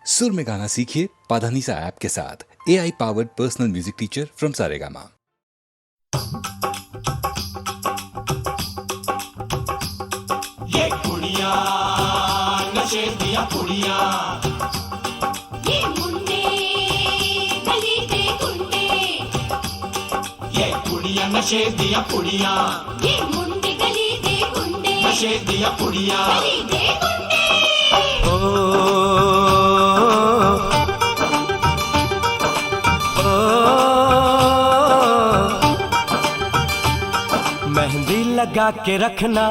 सुर में गाना सीखिए पाधानीसा ऐप के साथ। AI powered personal music teacher from Saregama. ये कुड़ियाँ नशे दिया कुड़ियाँ, ये मुंडे गली के गुंडे, ये कुड़ियाँ नशे दिया कुड़ियाँ, ये मुंडे गली के गुंडे, नशे दिया कुड़ियाँ। गली के गुंडे। मेहंदी लगा के रखना,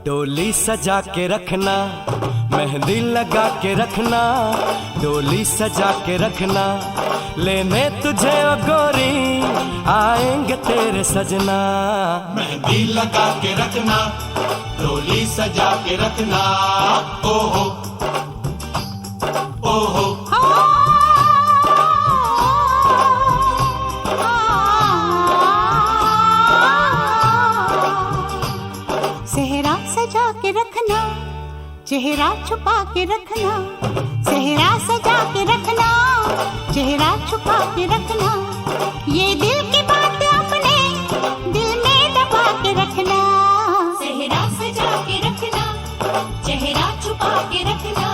डोली सजा के रखना, मेहंदी लगा के रखना, डोली सजा के रखना, लेने तुझे ओ गोरी आएंगे तेरे सजना। मेहंदी लगा के रखना, डोली सजा के रखना, ओहो ओहो। सेहरा सजा के रखना, चेहरा छुपा के रखना, सेहरा सजा के रखना, चेहरा छुपा के रखना, ये दिल की बात अपने दिल में दबा के रखना। सेहरा सजा के रखना, चेहरा छुपा के रखना,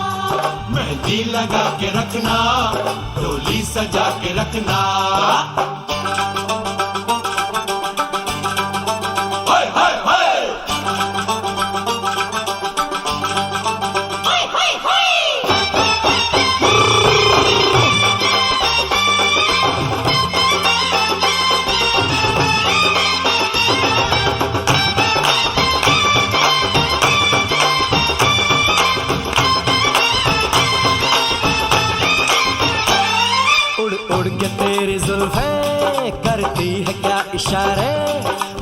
मेहंदी लगा के रखना, डोली सजा के रखना। हाय हाय हाय, हाय हाय हाय। उड़ उड़ के तेरी जुल्फें करती है क्या इशारे,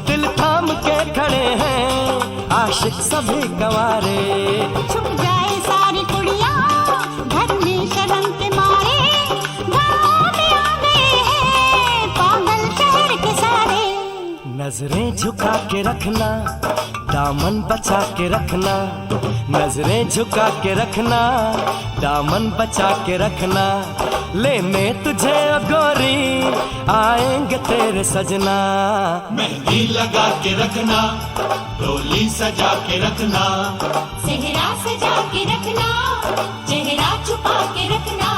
दिल थाम के खड़े हैं आशिक सभी गंवारे। छुप जाए सारी कुड़ियाँ घर में शर्म के मारे, गाँव में आ गए हैं पागल शहर के सारे। नजरें झुका के रखना, दामन बचा के रखना, नजरें झुका के रखना, दामन बचा के रखना, लेने तुझे ओ गोरी आएंगे तेरे सजना। मेहंदी लगा के रखना, डोली सजा के रखना, सेहरा सजा के रखना, चेहरा छुपा के रखना।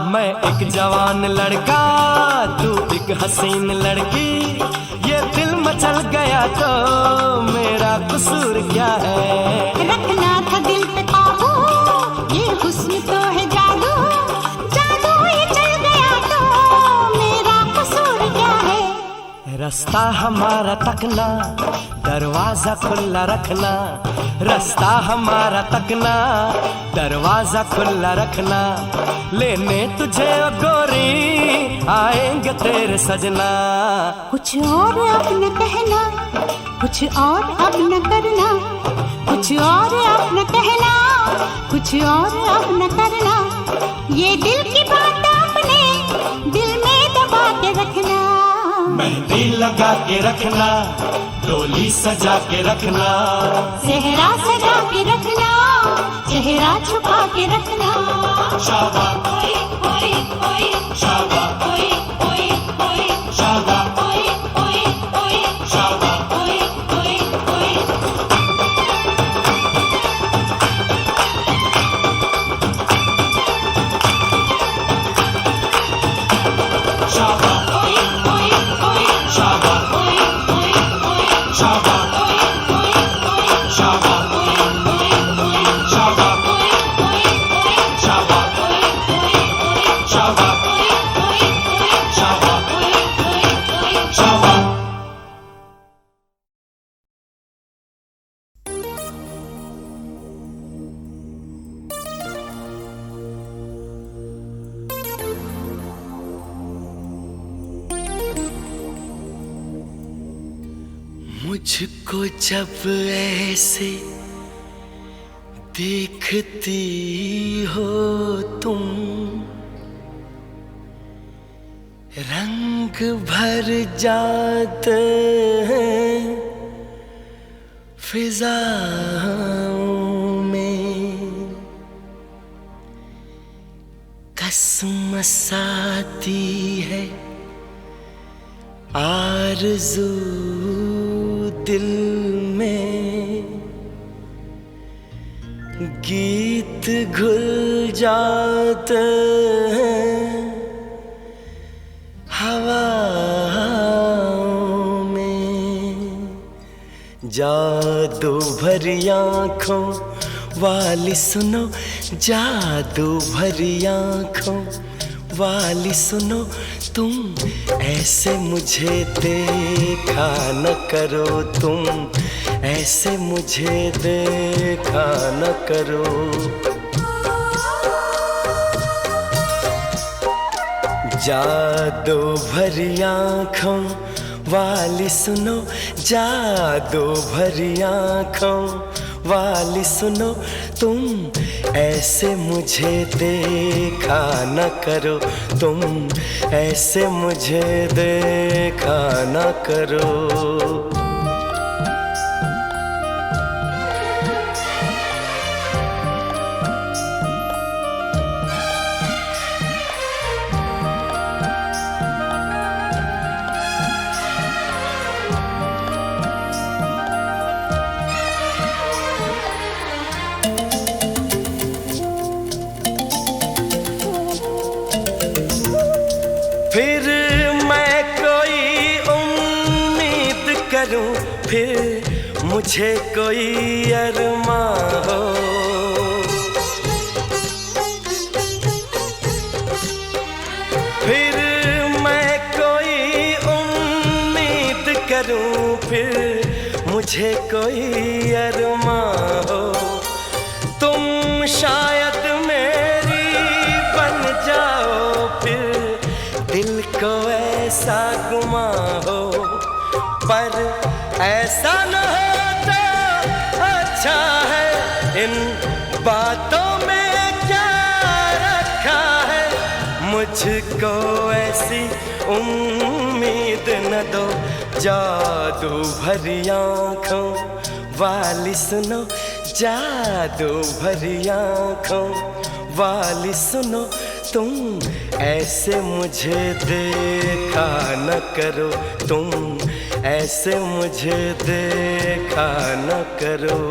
मैं एक जवान लड़का, तू एक हसीन लड़की, ये दिल मचल गया तो मेरा कसूर क्या है। रखना था दिल पे काबू, ये हुस्न तो है जादू, जादू ये चल गया तो मेरा कसूर क्या है। रास्ता हमारा तकना, दरवाजा खुला रखना, रास्ता हमारा तकना, दरवाजा खुला रखना, लेने तुझे ओ गोरी आएंगे तेरे सजना। कुछ और अब न कहना, कुछ और अब न करना, कुछ और अब न कहना, कुछ और अब न करना, ये दिल की बात अपने दिल में दबा के रखना। मेहंदी लगा के रखना, डोली सजा के रखना, सेहरा सजा के रखना, चेहरा छुपा के रखना। शाबा ओए ओए ओए, शाबा ओए ओए ओए, शाबा ओए ओए ओए, शाबा। ओए ओए ओए। शाबा ओए ओए ओए, शाबा ओए ओए ओए, शाबा ओए ओए ओए, शाबा ओए ओए ओए, शाबा ओए ओए ओए, शाबा ओए ओए ओए, शाबा ओए ओए मुझको जब ऐसे देखती हो तुम, रंग भर जाते हैं फिजाओं में, कसमस आती है आरज़ू दिल में, गीत घुल जाते हैं हवाओं में। जादू भरी आँखों वाली सुनो, जादू भरी आँखों वाली सुनो, तुम ऐसे मुझे देखा न करो, तुम ऐसे मुझे देखा न करो। जादू भरी आँखों वाली सुनो, जादू भरी आँखों वाली सुनो, तुम ऐसे मुझे देखा न करो, तुम ऐसे मुझे देखा न करो। फिर मैं कोई उम्मीद करूं, फिर मुझे कोई अरमां हो, फिर मैं कोई उम्मीद करूं, फिर मुझे कोई अरमां हो। तुम शायद मेरी बन जाओ, फिर दिल को ऐसा गुमा हो, पर ऐसा न होता अच्छा है। इन बातों में क्या रखा है, मुझको ऐसी उम्मीद न दो। जादू भरी आँखों वाली सुनो, जादू भरी आँखों वाली सुनो, तुम ऐसे मुझे देखा न करो, तुम ऐसे मुझे देखा न करो।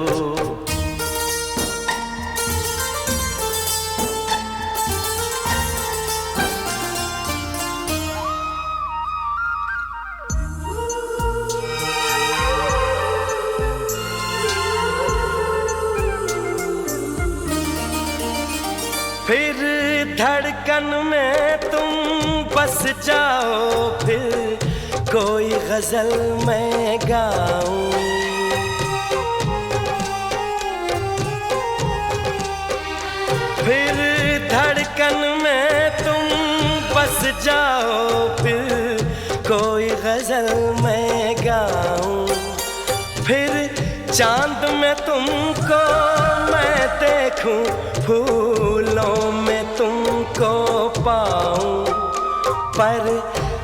फिर धड़कन में तुम बस जाओ, फिर कोई गजल मैं गाऊं, फिर धड़कन में तुम बस जाओ, फिर कोई गजल मैं गाऊं, फिर चांद में तुमको मैं देखूं, फूलों में तुमको पाऊं, पर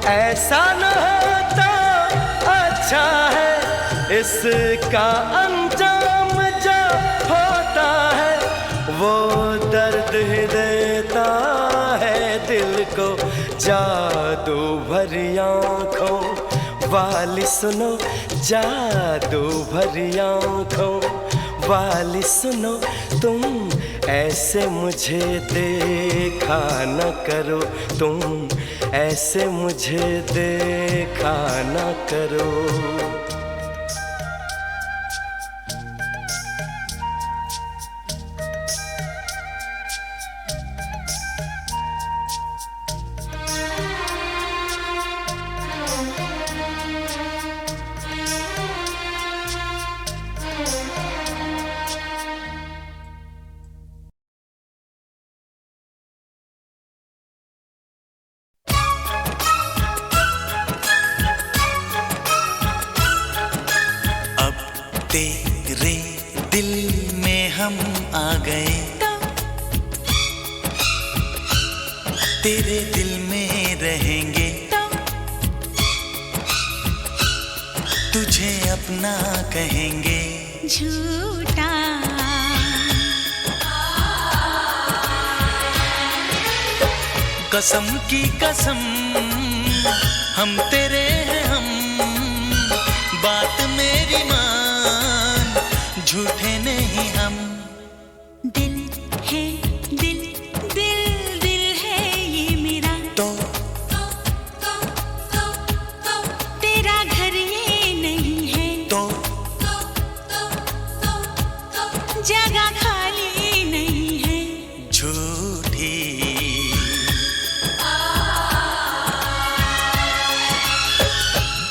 ऐसा न होता अच्छा है। इसका अंजाम जो होता है, वो दर्द ही देता है दिल को। जादू भरी आँखों वाली सुनो, जादू भरी आँखों वाली सुनो, तुम ऐसे मुझे देखा न करो, तुम ऐसे मुझे देखा न करो। तेरे दिल में रहेंगे, तुझे अपना कहेंगे। झूठा कसम की कसम हम तेरे हैं हम, बात मेरी मान, झूठे नहीं हम। दिल है दिल दिल दिल है ये मेरा, तो तेरा घर ये नहीं है, तो जगह खाली नहीं है। झूठी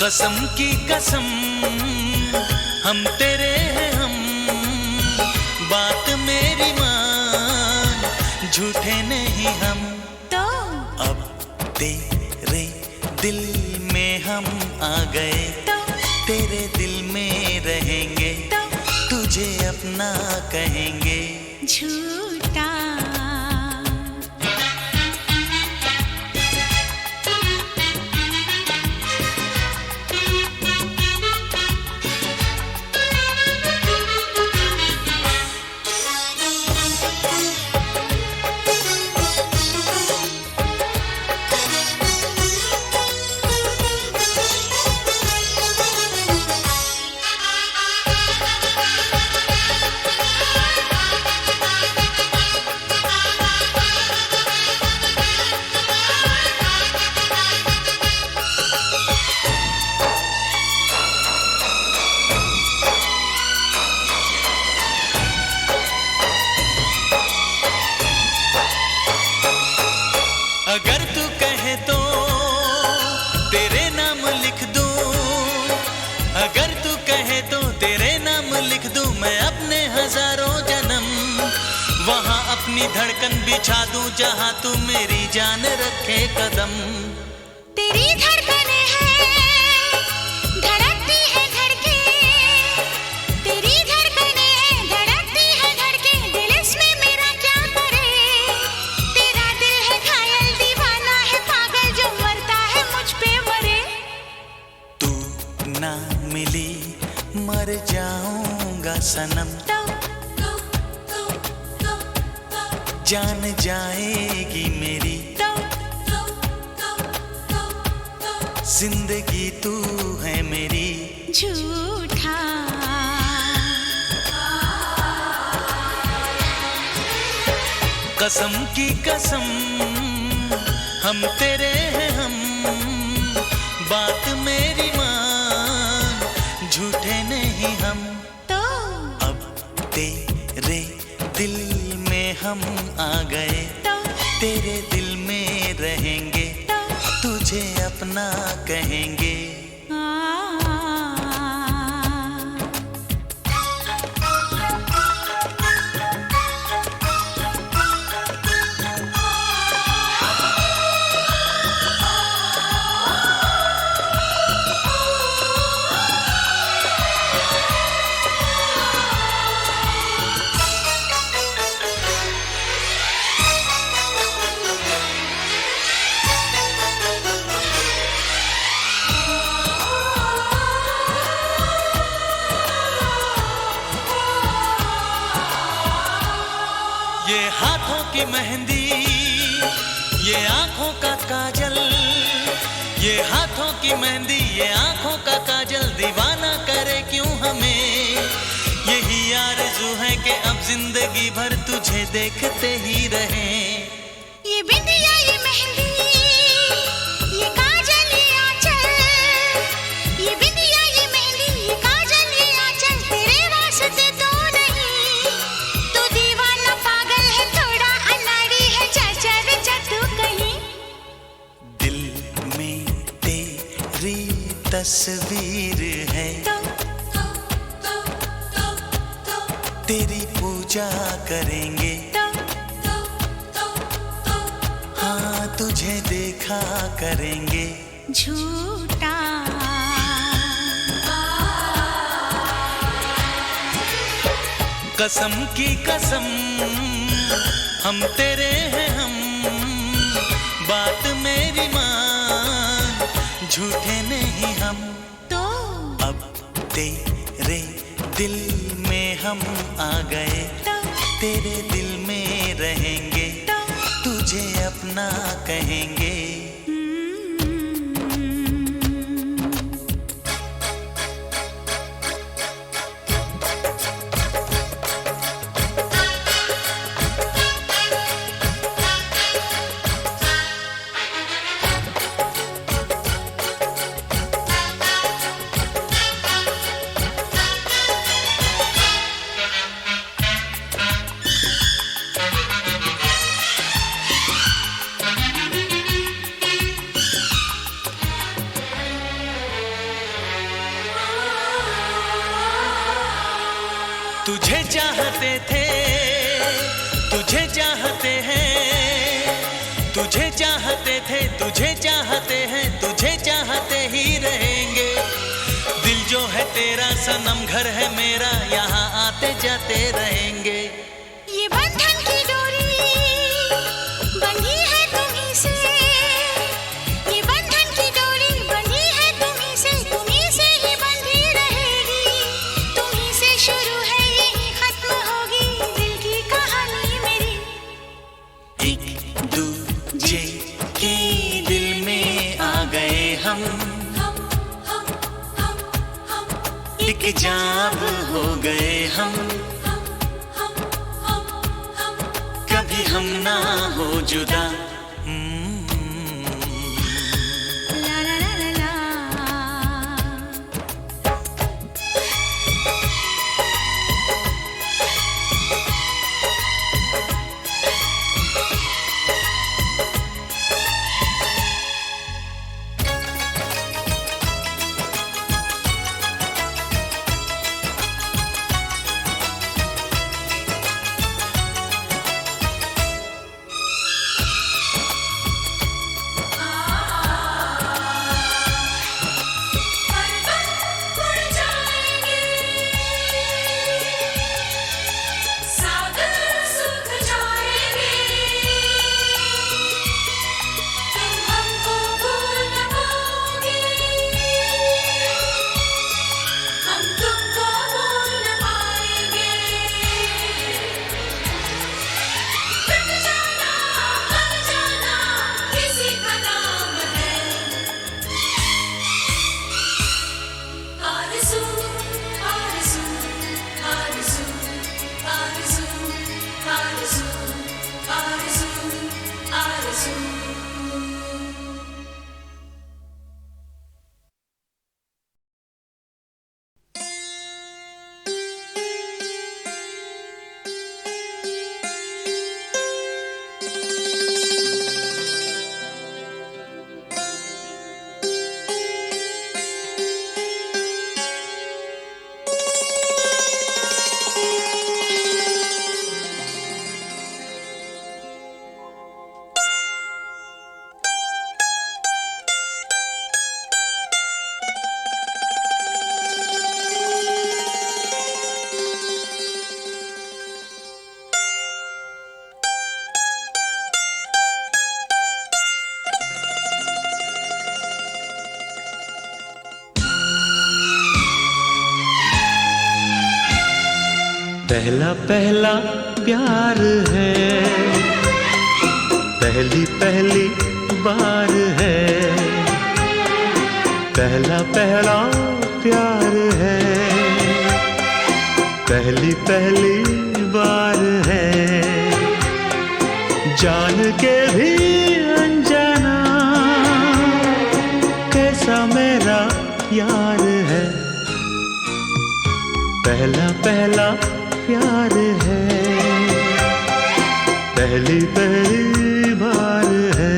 कसम की कसम हम तेरे हैं हम, बात मेरी मान, झूठे नहीं हम। तो अब तेरे दिल में हम आ गए, तो तेरे दिल में रहेंगे, तो तुझे अपना कहेंगे। झूठा अगर तू कहे तो तेरे नाम लिख दूं, अगर तू कहे तो तेरे नाम लिख दूं, मैं अपने हजारों जन्म वहां अपनी धड़कन बिछा दूं, जहां तू मेरी जान रखे कदम। तेरी धड़कने हैं धड़कती है धड़के, तेरी धड़कने हैं धड़कती है धड़के, दिल इसमें मेरा क्या करे। तेरा दिल है घायल दीवाना है पागल, जो मरता है मुझ पे मरे। तू ना मिली मर जाऊंगा सनम, जान जाएगी मेरी जिंदगी, तू है मेरी। झूठा कसम की कसम हम तेरे हैं हम, बात मेरी मान, झूठे नहीं हम। तो अब तेरे दिल में हम आ गए, तो तेरे दिल में रहेंगे, तुझे अपना कहेंगे। ये हाथों की मेहंदी, ये आंखों का काजल, ये हाथों की मेहंदी, ये आंखों का काजल, दीवाना करे क्यों हमें। यही आरज़ू है कि अब जिंदगी भर तुझे देखते ही रहें। ये बिंदिया ये मेहंदी ये काजल ये आंचल, ये बिंदिया ये मेहंदी ये काजल ये आंचल, तेरे वास्ते तो नहीं। तू दीवाना पागल है थोड़ा अनाड़ी है, चल तू कहीं। दिल में तेरी तस्वीर है, तेरी पूजा करेंगे, हाँ तुझे देखा करेंगे। झूठा कसम की कसम हम तेरे हैं हम, तेरे दिल में हम आ गए, तेरे दिल में रहेंगे, तुझे अपना कहेंगे। तुझे चाहते थे, तुझे चाहते हैं, तुझे चाहते थे, तुझे चाहते हैं, तुझे चाहते ही रहेंगे। दिल जो है तेरा सनम, घर है मेरा, यहाँ आते जाते रहेंगे। ये बंधन की डोरी बंधी है तुम्हीं से, ये बंधन की डोरी बंधी है तुम्हीं से ही बंधी रहेगी। तुम्हीं से शुरू है, यही खत्म होगी दिल की कहानी मेरी। एक दूजे के दिल में आ गए हम, एक जाब हो गए हम, कभी हम ना हो जुदा। ला ला ला ला ला। पहला पहला प्यार है, पहली पहली बार है, पहला पहला प्यार है, पहली पहली बार है। जान के भी अनजाना कैसा मेरा यार है, पहला पहला प्यार है, पहली पहली बार है।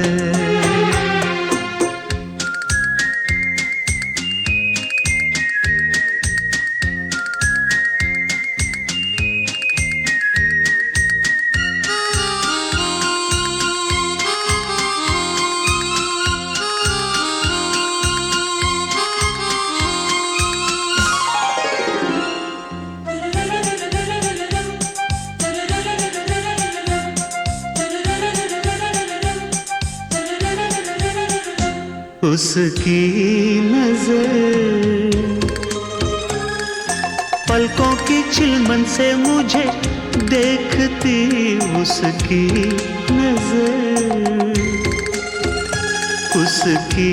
उसकी नजर पलकों की चिलमन से मुझे देखती उसकी नजर, उसकी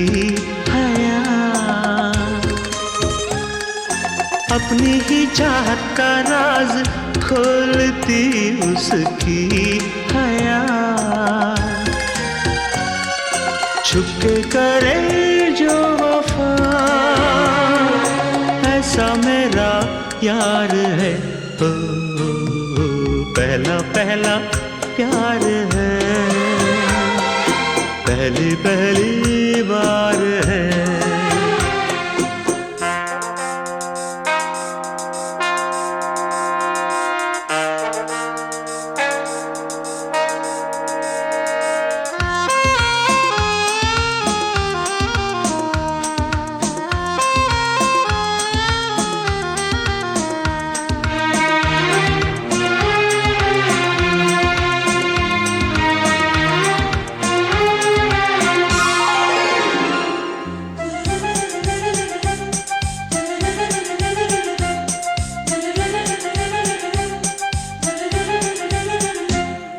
हया, अपनी ही चाहत का राज खोलती उसकी हया। छुपके करे जो वफा, ऐसा मेरा यार है। ओ, पहला पहला प्यार है, पहली पहली बार है।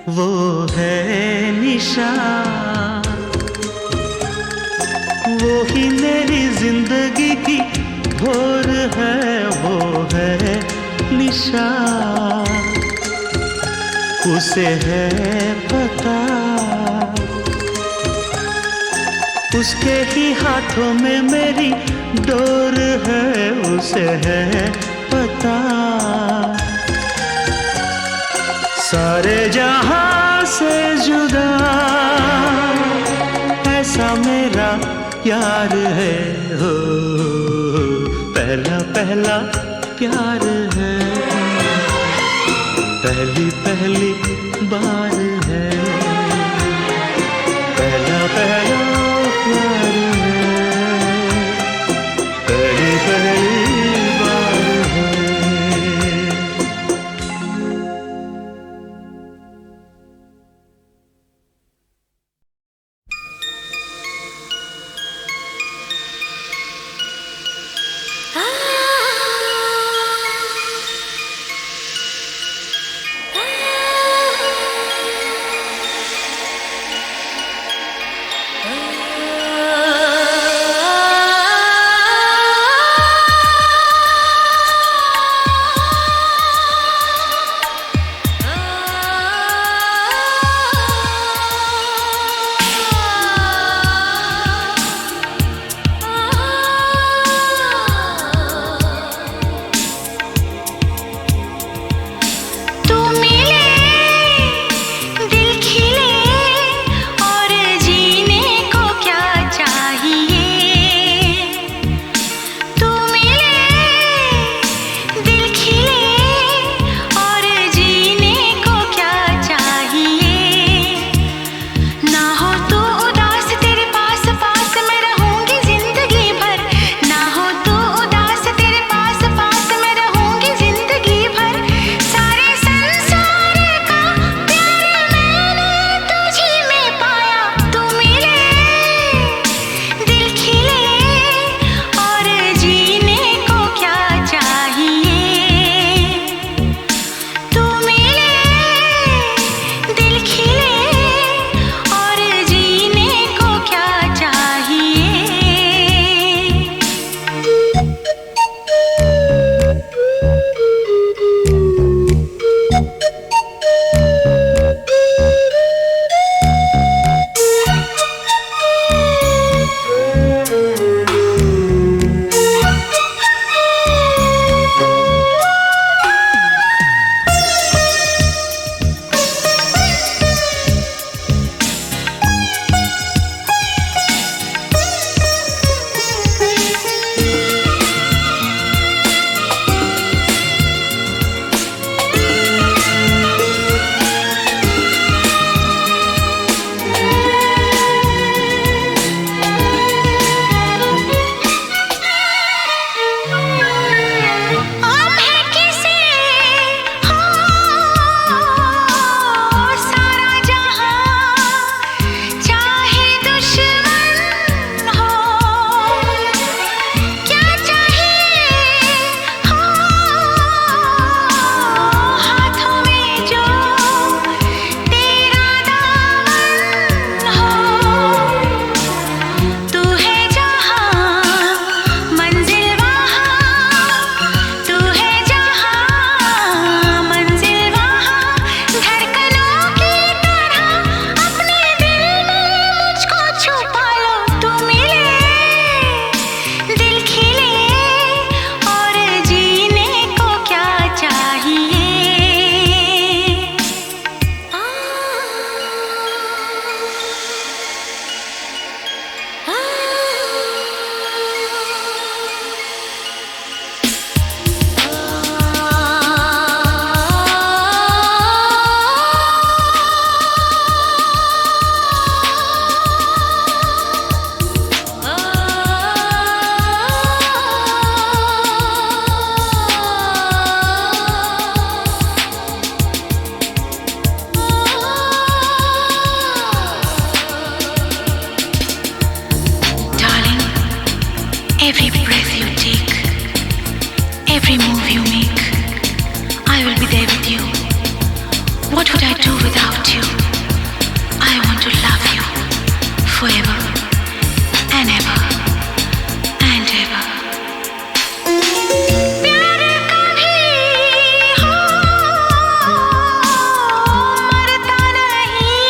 वो है निशा, वो ही मेरी जिंदगी की भोर है। वो है निशा, उसे है पता, उसके ही हाथों में मेरी डोर है। उसे है पता, सारे जहां से जुदा ऐसा मेरा यार है। हो पहला पहला प्यार है, पहली पहली बार है। पहला पहला प्यार है, पहली पहली बार है। Every breath you take, every move you make, I will be there with you. What would I do without you? I want to love you forever and ever and ever. प्यार कभी हो मरता नहीं,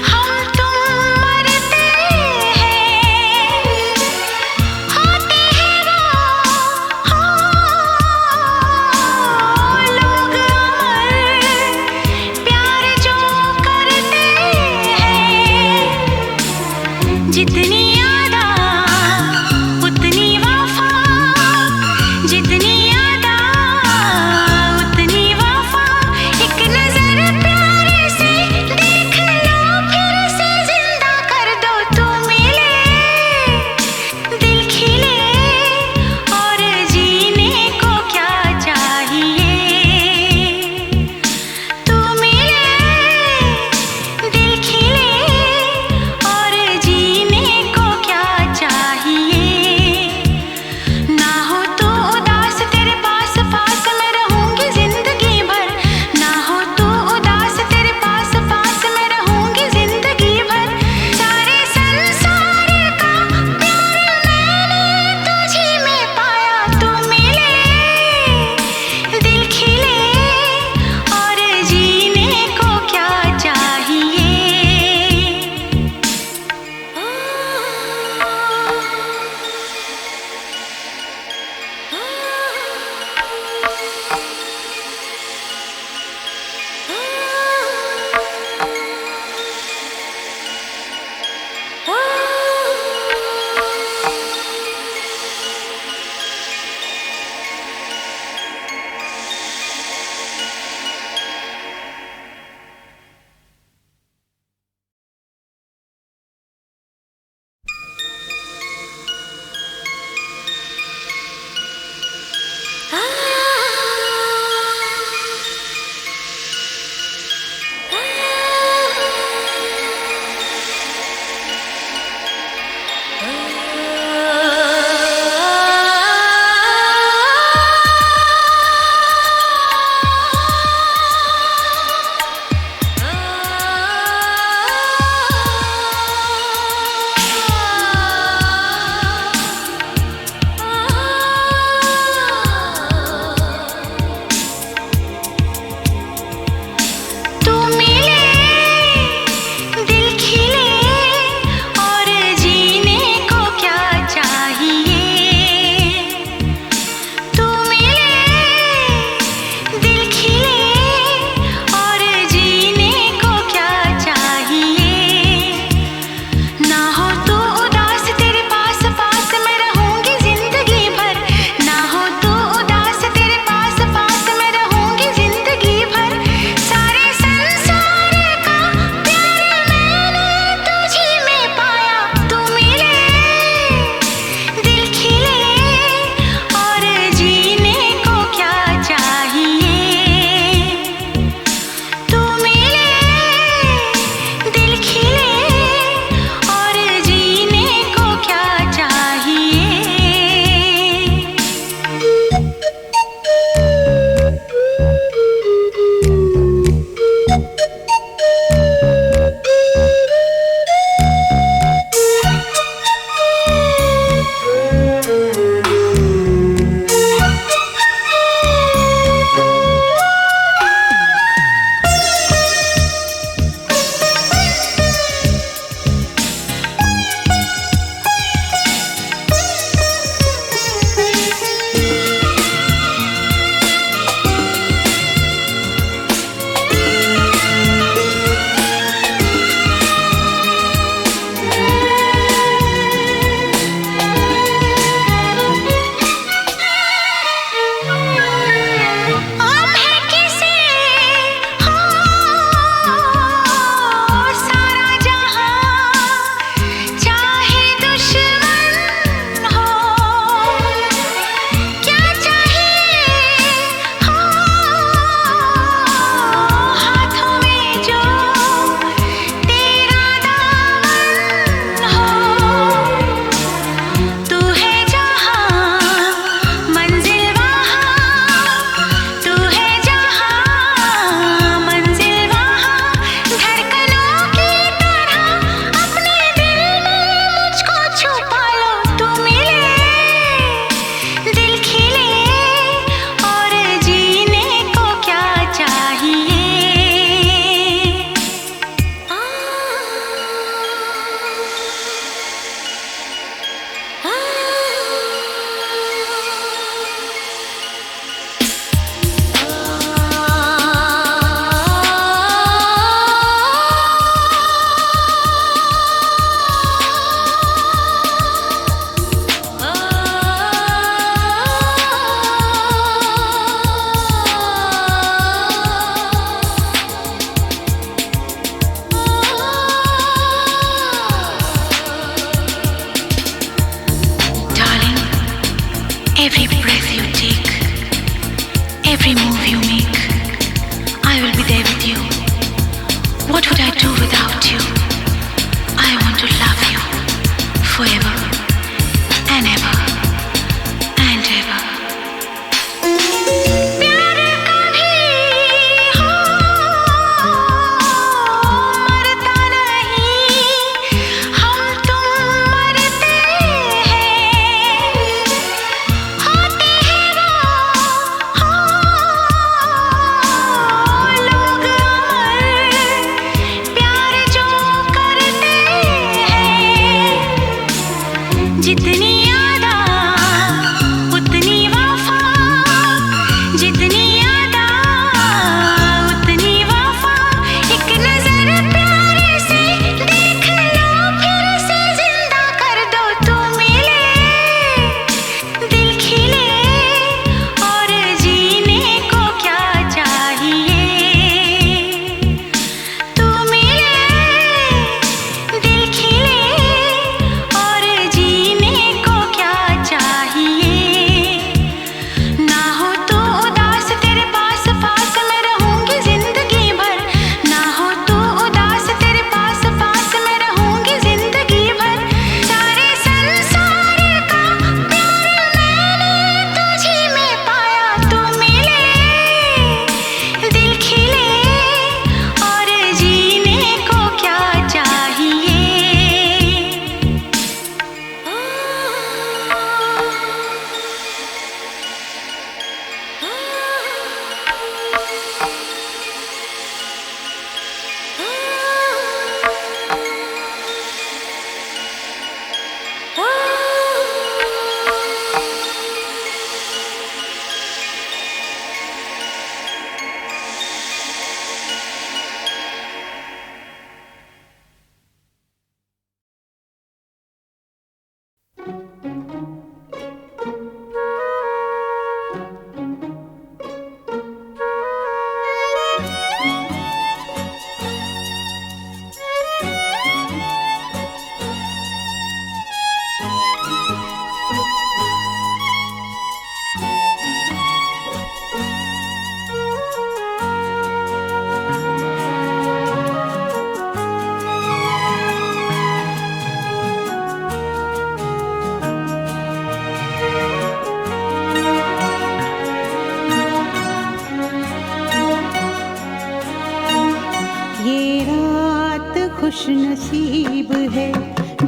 हम तुम मरते हैं, होते हैं वो लोग अमर, प्यार जो करते हैं, जितनी यादा उतनी वफा, जितनी यादा उतनी वफा, एक नजर प्यार से देख लो, फिर से जिंदा कर दो, तू मिले दिल खिले, और जीने को क्या चाहिए, तू मिले दिल खिले, और जीने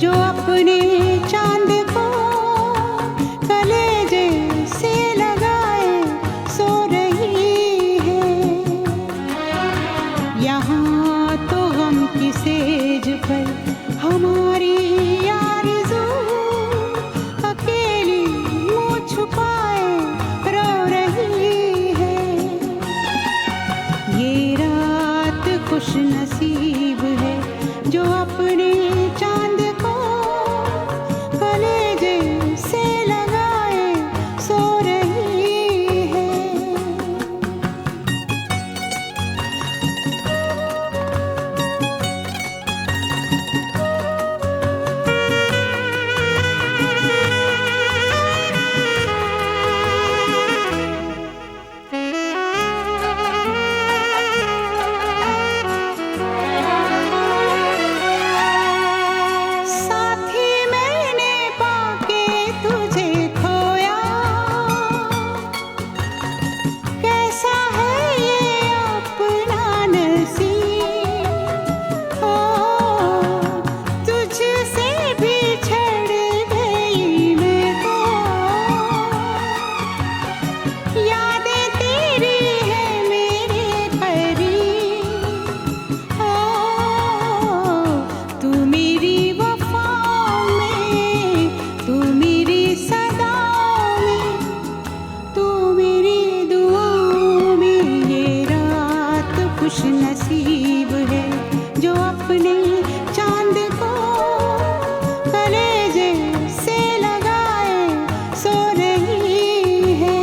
जो अपने चांद को कलेजे से लगाए सो रही है। यहाँ तो गम की सेज पर हमारी आरज़ू अकेली मुँह छुपाए रो रही है। ये रात खुश नसीब है जो अपने चांद को कलेजे से लगाए सो रही है। साथी मैंने पाके तुझे खोया, कैसा है ये अपना नसीब। ओ तुझसे बिछड़ गई मैं तो, यादें तेरी है मेरे करीब। ओ तू मेरी वफाओं में, तू मेरी सदाओं में, तू मेरी दुआओं में। ये रात खुश नसीब है जो अपने चांद को कलेजे से लगाए सो रही है।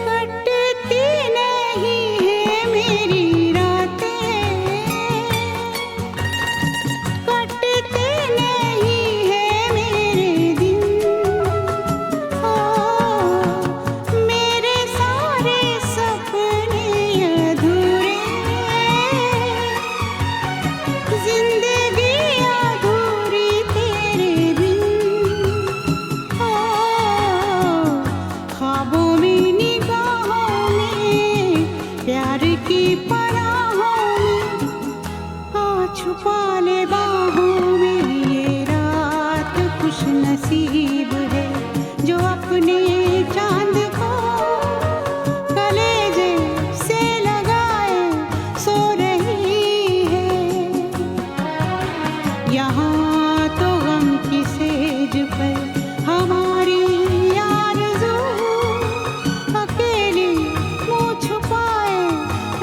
कटती नहीं है मेरी रातें, कटते नहीं है मेरे दिन। ओ मेरे सारे सपने अधूरे, जिंदगी अधूरी तेरे बिन। ओ ख्वाबों में, निगाहों में, प्यार की पनाहों में, आ छुपा ले बाहों में। ये रात खुश नसीब है जो अपने चांद को कलेजे से लगाए सो रही है। यहाँ तो गम की सेज पर हमारी आरज़ू अकेली मुँह छुपाए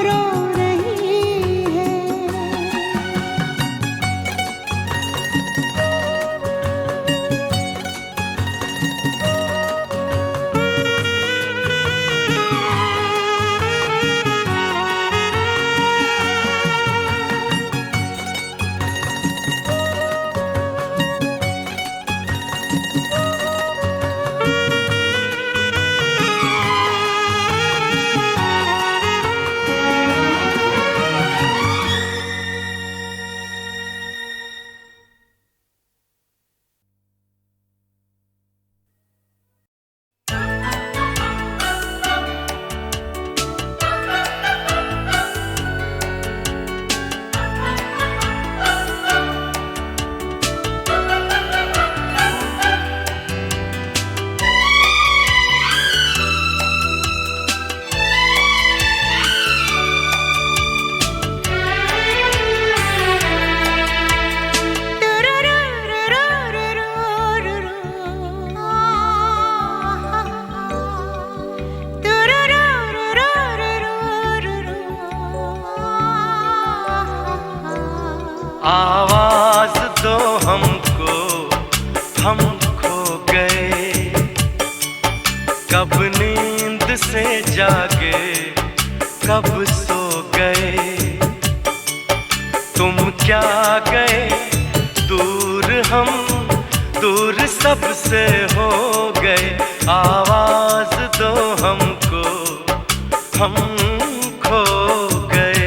रो रही है। आवाज दो हमको, हम खो गए। कब नींद से जागे, कब सो गए। तुम क्या गए दूर, हम दूर सबसे हो गए। आवाज दो हमको, हम खो गए।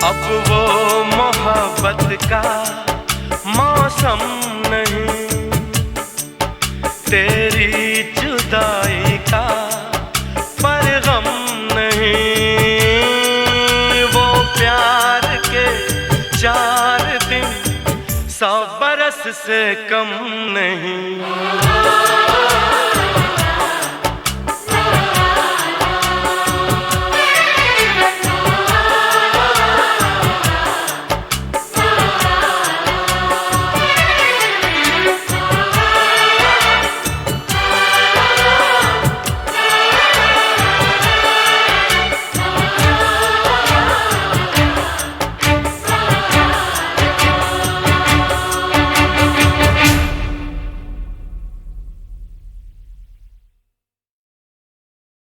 अब वो मोहब्बत का मौसम नहीं, तेरी जुदाई का परगम नहीं। वो प्यार के 4 दिन 100 बरस से कम नहीं।